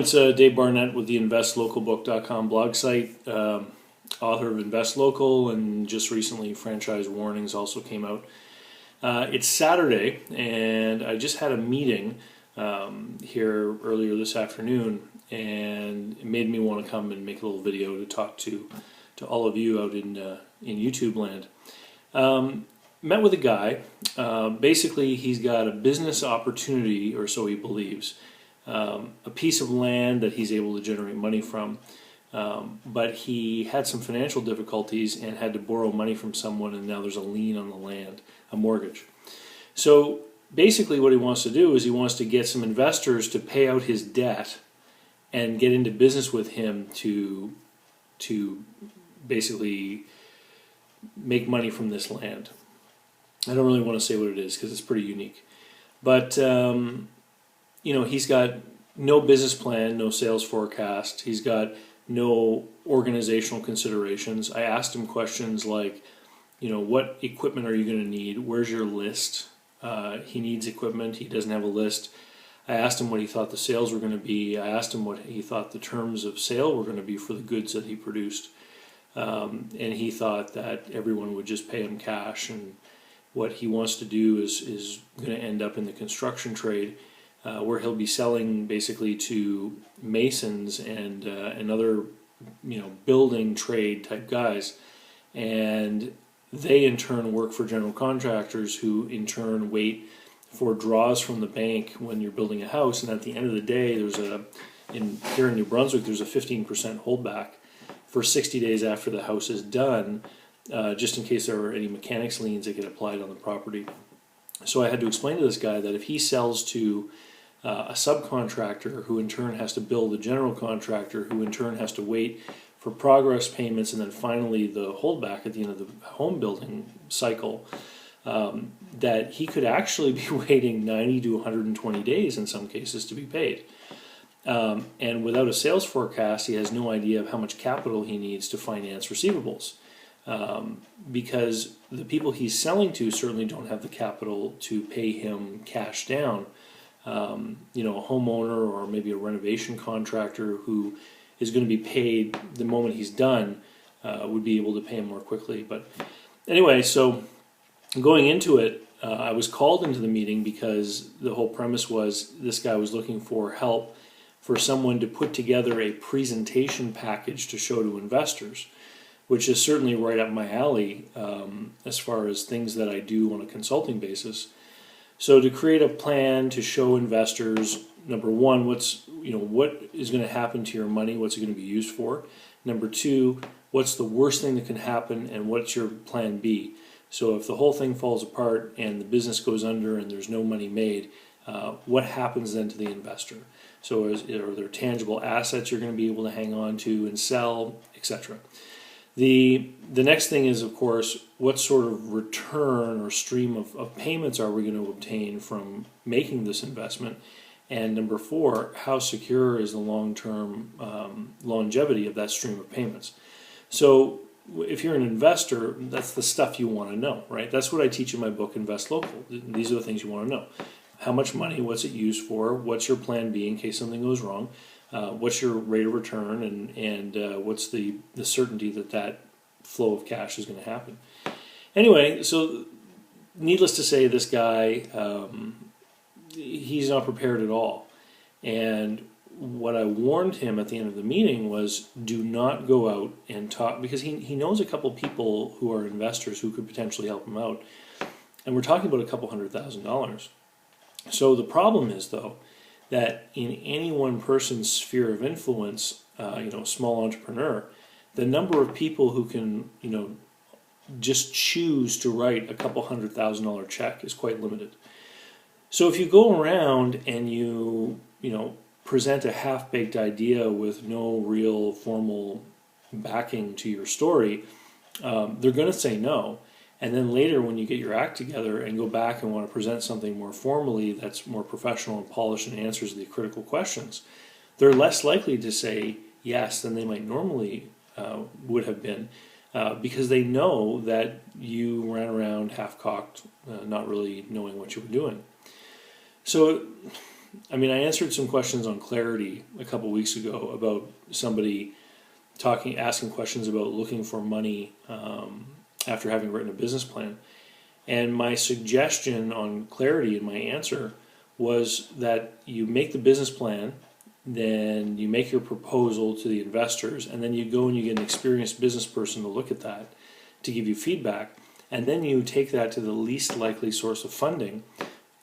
it's Dave Barnett with the investlocalbook.com blog site, author of Invest Local, and just recently Franchise Warnings also came out. It's Saturday, and I just had a meeting here earlier this afternoon, and it made me want to come and make a little video to talk to all of you out in YouTube land. Met with a guy. Basically, he's got a business opportunity, or so he believes, a piece of land that he's able to generate money from, but he had some financial difficulties and had to borrow money from someone, and now there's a lien on the land, a mortgage. So basically what he wants to do is he wants to get some investors to pay out his debt and get into business with him to basically make money from this land. I don't really want to say what it is because it's pretty unique. But, he's got no business plan, no sales forecast. He's got no organizational considerations. I asked him questions like, what equipment are you going to need? Where's your list? He needs equipment. He doesn't have a list. I asked him what he thought the sales were going to be. I asked him what he thought the terms of sale were going to be for the goods that he produced. And he thought that everyone would just pay him cash, and what he wants to do is going to end up in the construction trade, where he'll be selling basically to masons and other building trade type guys, and they in turn work for general contractors who in turn wait for draws from the bank when you're building a house. And at the end of the day, here in New Brunswick there's a 15% holdback for 60 days after the house is done, just in case there are any mechanics liens that get applied on the property. So I had to explain to this guy that if he sells to a subcontractor who in turn has to bill the general contractor, who in turn has to wait for progress payments and then finally the holdback at the end of the home building cycle, that he could actually be waiting 90 to 120 days in some cases to be paid. And without a sales forecast, he has no idea of how much capital he needs to finance receivables. Because the people he's selling to certainly don't have the capital to pay him cash down. A homeowner or maybe a renovation contractor who is going to be paid the moment he's done would be able to pay him more quickly. But anyway, so going into it, I was called into the meeting because the whole premise was this guy was looking for help for someone to put together a presentation package to show to investors, which is certainly right up my alley as far as things that I do on a consulting basis. So to create a plan to show investors, number one, what is going to happen to your money, what's it going to be used for? Number two, what's the worst thing that can happen, and what's your plan B? So if the whole thing falls apart and the business goes under and there's no money made, what happens then to the investor? So are there tangible assets you're going to be able to hang on to and sell, etc.? The next thing is, of course, what sort of return or stream of payments are we going to obtain from making this investment? And number four, how secure is the long-term longevity of that stream of payments? So if you're an investor, that's the stuff you want to know, right? That's what I teach in my book, Invest Local. These are the things you want to know. How much money, what's it used for, what's your plan B in case something goes wrong, what's your rate of return, and what's the certainty that flow of cash is going to happen. Anyway, so needless to say, this guy, he's not prepared at all. And what I warned him at the end of the meeting was do not go out and talk, because he knows a couple people who are investors who could potentially help him out. And we're talking about a couple $100,000. So the problem is, though, that in any one person's sphere of influence, small entrepreneur, the number of people who can, just choose to write a couple $100,000 check is quite limited. So if you go around and you present a half-baked idea with no real formal backing to your story, they're going to say no. And then later when you get your act together and go back and want to present something more formally that's more professional and polished and answers the critical questions, they're less likely to say yes than they might normally would have been, because they know that you ran around half-cocked, not really knowing what you were doing. So I mean, I answered some questions on clarity a couple weeks ago about somebody asking questions about looking for money after having written a business plan. And my suggestion on clarity in my answer was that you make the business plan, then you make your proposal to the investors, and then you go and you get an experienced business person to look at that to give you feedback, and then you take that to the least likely source of funding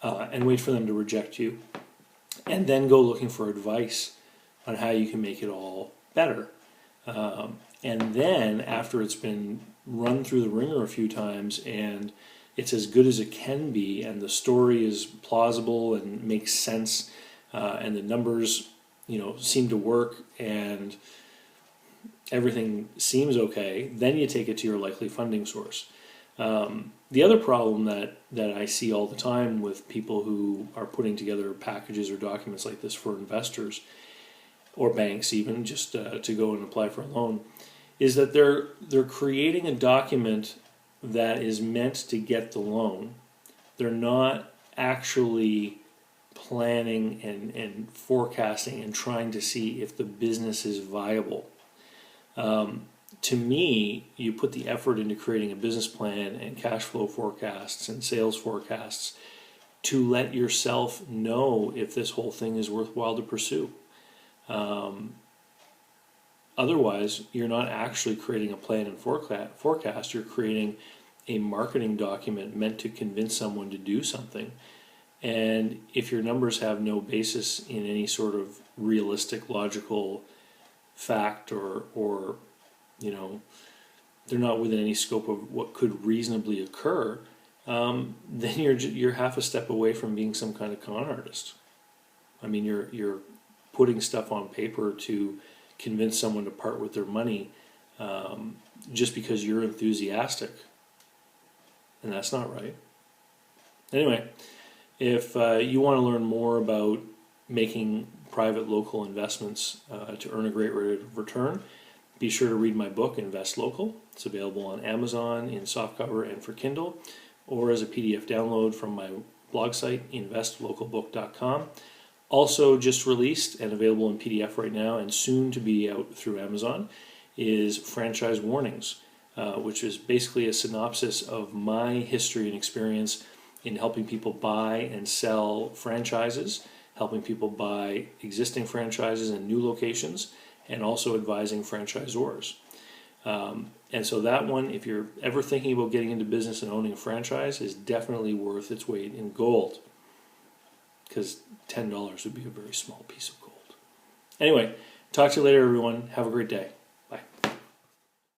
and wait for them to reject you, and then go looking for advice on how you can make it all better. And then after it's been run through the ringer a few times and it's as good as it can be, and the story is plausible and makes sense, and the numbers, seem to work, and everything seems okay, then you take it to your likely funding source. The other problem that I see all the time with people who are putting together packages or documents like this for investors, or banks even, just to go and apply for a loan, is that they're creating a document that is meant to get the loan. They're not actually planning and forecasting and trying to see if the business is viable. To me, you put the effort into creating a business plan and cash flow forecasts and sales forecasts to let yourself know if this whole thing is worthwhile to pursue. Otherwise, you're not actually creating a plan and forecast. You're creating a marketing document meant to convince someone to do something. And if your numbers have no basis in any sort of realistic, logical fact, or they're not within any scope of what could reasonably occur, then you're half a step away from being some kind of con artist. I mean, you're putting stuff on paper to convince someone to part with their money just because you're enthusiastic, and that's not right. Anyway, if you want to learn more about making private local investments to earn a great rate of return, be sure to read my book, Invest Local. It's available on Amazon in softcover and for Kindle, or as a PDF download from my blog site, investlocalbook.com. Also just released and available in PDF right now and soon to be out through Amazon is Franchise Warnings, which is basically a synopsis of my history and experience in helping people buy and sell franchises, helping people buy existing franchises and new locations, and also advising franchisors. And so that one, if you're ever thinking about getting into business and owning a franchise, is definitely worth its weight in gold, because $10 would be a very small piece of gold. Anyway, talk to you later, everyone. Have a great day.